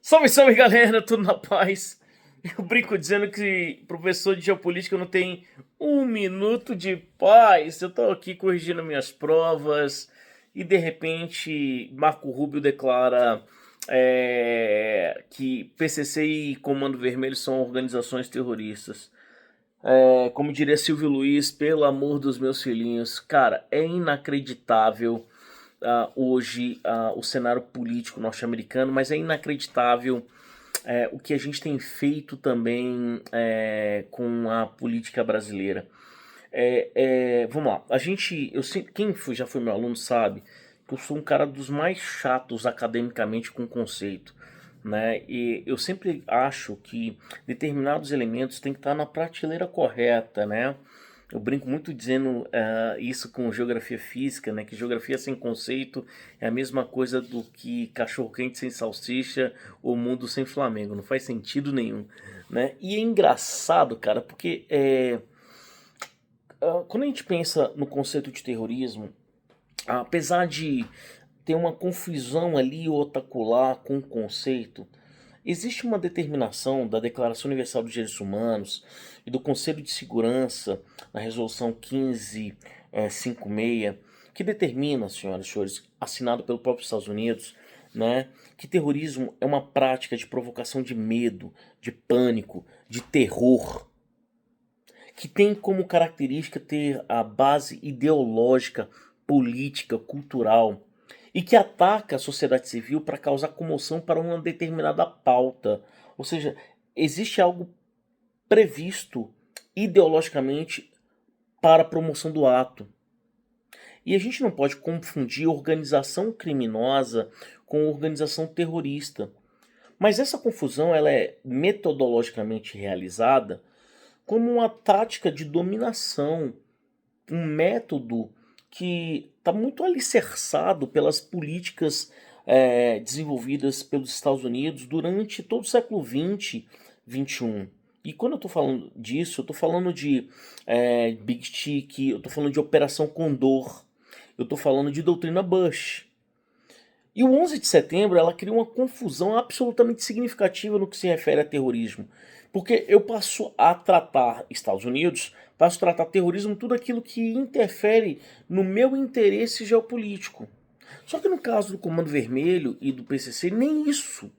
Salve, salve galera, tudo na paz? Eu brinco dizendo que professor de geopolítica não tem um minuto de paz. Eu tô aqui corrigindo minhas provas e de repente Marco Rubio declara que PCC e Comando Vermelho são organizações terroristas. Como diria Silvio Luiz, pelo amor dos meus filhinhos, cara, é inacreditável hoje o cenário político norte-americano, mas é inacreditável o que a gente tem feito também com a política brasileira. Vamos lá, quem já foi meu aluno sabe que eu sou um cara dos mais chatos academicamente com conceito. Né? E eu sempre acho que determinados elementos têm que estar na prateleira correta, né? Eu brinco muito dizendo isso com geografia física, né? Que geografia sem conceito é a mesma coisa do que cachorro-quente sem salsicha ou mundo sem Flamengo. Não faz sentido nenhum, né? E é engraçado, cara, porque quando a gente pensa no conceito de terrorismo, apesar de ter uma confusão ali ou acolá com o conceito, existe uma determinação da Declaração Universal dos Direitos Humanos e do Conselho de Segurança, na Resolução 1556, que determina, senhoras e senhores, assinado pelo próprio Estados Unidos, né, que terrorismo é uma prática de provocação de medo, de pânico, de terror, que tem como característica ter a base ideológica, política, cultural, e que ataca a sociedade civil para causar comoção para uma determinada pauta. Ou seja, existe algo previsto ideologicamente para a promoção do ato. E a gente não pode confundir organização criminosa com organização terrorista. Mas essa confusão ela é metodologicamente realizada como uma tática de dominação, um método que está muito alicerçado pelas políticas desenvolvidas pelos Estados Unidos durante todo o século XX, XXI. E quando eu estou falando disso, eu estou falando de Big Stick, eu estou falando de Operação Condor, eu estou falando de doutrina Bush. E o 11 de setembro ela cria uma confusão absolutamente significativa no que se refere a terrorismo. Porque eu passo a tratar Estados Unidos, passo a tratar terrorismo, tudo aquilo que interfere no meu interesse geopolítico. Só que no caso do Comando Vermelho e do PCC, nem isso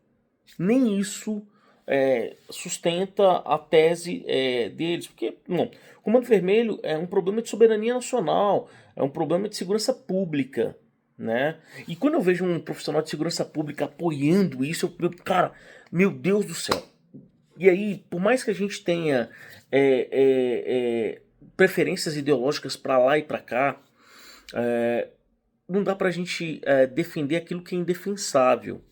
sustenta a tese deles. Porque, não, o Comando Vermelho é um problema de soberania nacional, é um problema de segurança pública. Né? E quando eu vejo um profissional de segurança pública apoiando isso, cara, meu Deus do céu. E aí, por mais que a gente tenha preferências ideológicas para lá e para cá, não dá para a gente defender aquilo que é indefensável.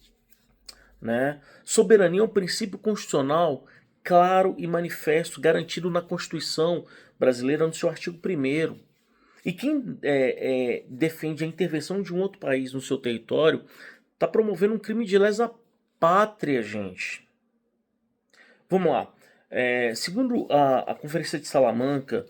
Né? Soberania é um princípio constitucional claro e manifesto, garantido na Constituição brasileira no seu artigo 1º. E quem defende a intervenção de um outro país no seu território está promovendo um crime de lesa pátria, gente. Vamos lá. Segundo a Conferência de Salamanca,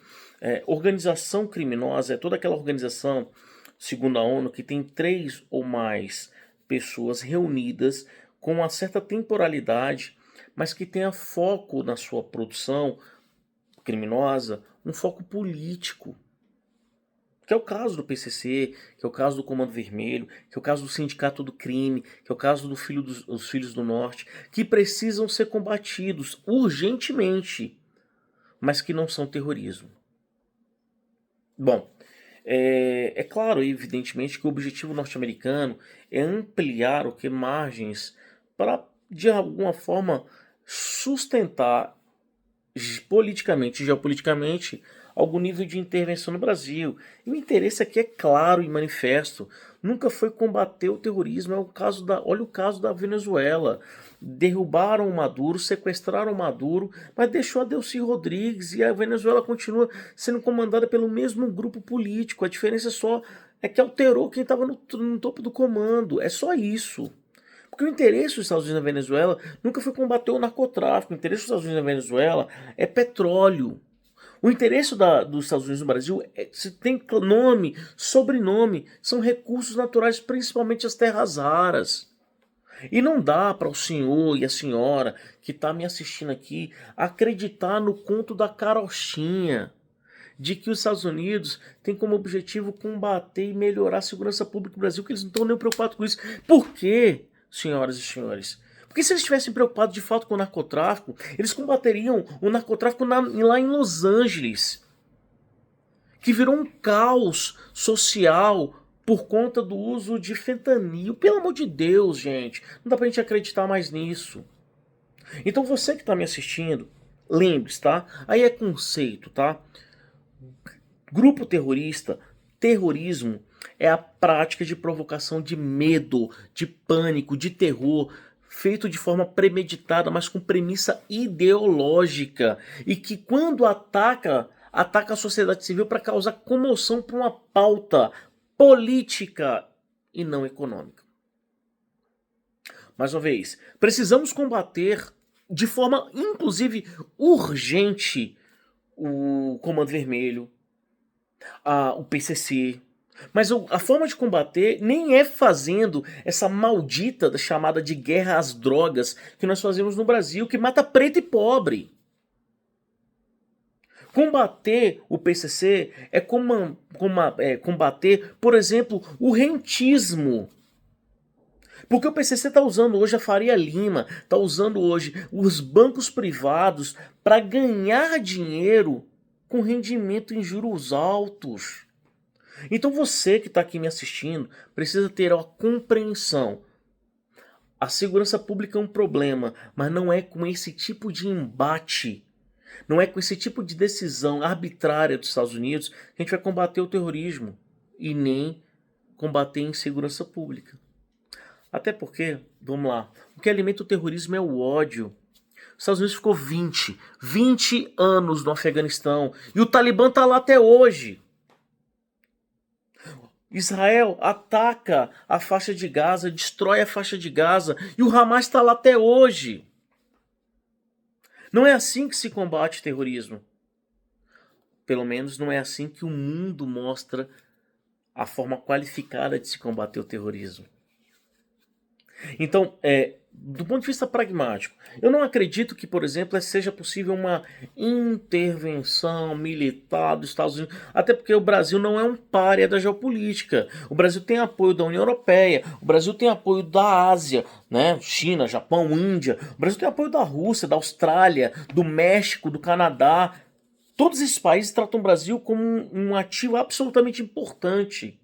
organização criminosa é toda aquela organização, segundo a ONU, que tem 3 ou mais pessoas reunidas com uma certa temporalidade, mas que tenha foco na sua produção criminosa, um foco político. Que é o caso do PCC, que é o caso do Comando Vermelho, que é o caso do Sindicato do Crime, que é o caso dos Filhos do Norte, que precisam ser combatidos urgentemente, mas que não são terrorismo. Bom, é claro, evidentemente, que o objetivo norte-americano é ampliar o que margens para, de alguma forma, sustentar politicamente e geopoliticamente algum nível de intervenção no Brasil. E o interesse aqui é claro e manifesto. Nunca foi combater o terrorismo. Olha o caso da Venezuela. Derrubaram o Maduro, sequestraram o Maduro, mas deixou a Delcy Rodrigues e a Venezuela continua sendo comandada pelo mesmo grupo político. A diferença só é que alterou quem estava no topo do comando. É só isso. Porque o interesse dos Estados Unidos na Venezuela nunca foi combater o narcotráfico. O interesse dos Estados Unidos na Venezuela é petróleo. O interesse dos Estados Unidos no Brasil se tem nome, sobrenome, são recursos naturais, principalmente as terras raras. E não dá para o senhor e a senhora que está me assistindo aqui acreditar no conto da carochinha de que os Estados Unidos têm como objetivo combater e melhorar a segurança pública do Brasil, que eles não estão nem preocupados com isso. Por quê, senhoras e senhores? Porque se eles estivessem preocupados de fato com o narcotráfico, eles combateriam o narcotráfico lá em Los Angeles, que virou um caos social por conta do uso de fentanil. Pelo amor de Deus, gente, não dá pra gente acreditar mais nisso. Então você que tá me assistindo, lembre-se, tá? Aí é conceito, tá? Grupo terrorista, terrorismo é a prática de provocação de medo, de pânico, de terror, feito de forma premeditada, mas com premissa ideológica, e que quando ataca a sociedade civil para causar comoção por uma pauta política e não econômica. Mais uma vez, precisamos combater de forma, inclusive, urgente o Comando Vermelho, o PCC. Mas a forma de combater nem é fazendo essa maldita da chamada de guerra às drogas que nós fazemos no Brasil, que mata preto e pobre. Combater o PCC é combater, por exemplo, o rentismo. Porque o PCC está usando hoje a Faria Lima, está usando hoje os bancos privados para ganhar dinheiro com rendimento em juros altos. Então você que está aqui me assistindo precisa ter a compreensão. A segurança pública é um problema, mas não é com esse tipo de embate, não é com esse tipo de decisão arbitrária dos Estados Unidos que a gente vai combater o terrorismo e nem combater a insegurança pública. Até porque, vamos lá, o que alimenta o terrorismo é o ódio. Os Estados Unidos ficou 20 anos no Afeganistão e o Talibã está lá até hoje. Israel ataca a faixa de Gaza, destrói a faixa de Gaza e o Hamas está lá até hoje. Não é assim que se combate terrorismo. Pelo menos não é assim que o mundo mostra a forma qualificada de se combater o terrorismo. Então, do ponto de vista pragmático, eu não acredito que, por exemplo, seja possível uma intervenção militar dos Estados Unidos, até porque o Brasil não é um pária da geopolítica. O Brasil tem apoio da União Europeia, o Brasil tem apoio da Ásia, né? China, Japão, Índia. O Brasil tem apoio da Rússia, da Austrália, do México, do Canadá. Todos esses países tratam o Brasil como um ativo absolutamente importante.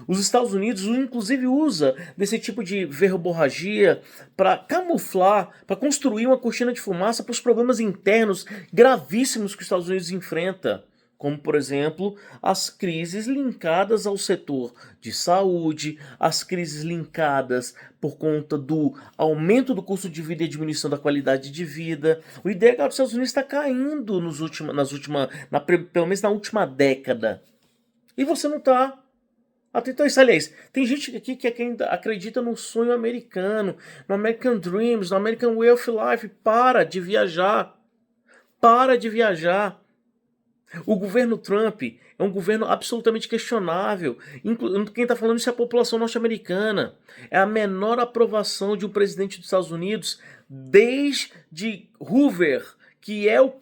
Os Estados Unidos, inclusive, usa desse tipo de verborragia para camuflar, para construir uma cortina de fumaça para os problemas internos gravíssimos que os Estados Unidos enfrenta, como, por exemplo, as crises linkadas ao setor de saúde, as crises linkadas por conta do aumento do custo de vida e diminuição da qualidade de vida. O IDH dos Estados Unidos está caindo pelo menos na última década. E você não está atento a isso. Aliás, tem gente aqui que acredita no sonho americano, no American Dreams, no American Way of Life. Para de viajar. Para de viajar. O governo Trump é um governo absolutamente questionável. Quem está falando isso é a população norte-americana. É a menor aprovação de um presidente dos Estados Unidos desde Hoover, que é o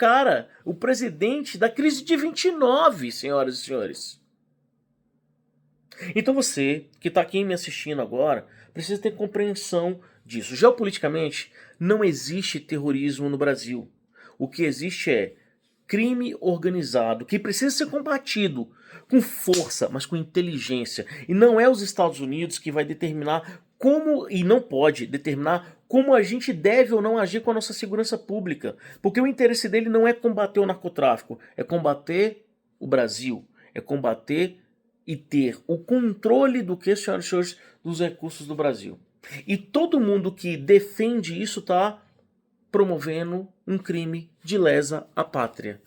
presidente da crise de 29, senhoras e senhores. Então você, que está aqui me assistindo agora, precisa ter compreensão disso. Geopoliticamente, não existe terrorismo no Brasil. O que existe é crime organizado, que precisa ser combatido com força, mas com inteligência. E não é os Estados Unidos que vai determinar como, e não pode determinar como a gente deve ou não agir com a nossa segurança pública. Porque o interesse dele não é combater o narcotráfico, é combater o Brasil, é combater e ter o controle do que, senhoras e senhores, dos recursos do Brasil. E todo mundo que defende isso está promovendo um crime de lesa à pátria.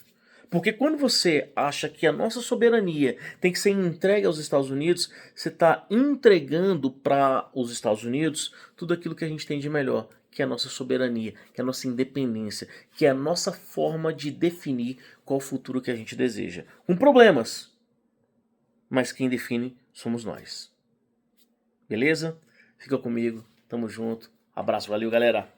Porque quando você acha que a nossa soberania tem que ser entregue aos Estados Unidos, você está entregando para os Estados Unidos tudo aquilo que a gente tem de melhor, que é a nossa soberania, que é a nossa independência, que é a nossa forma de definir qual o futuro que a gente deseja. Com problemas, mas quem define somos nós. Beleza? Fica comigo. Tamo junto. Abraço, valeu, galera.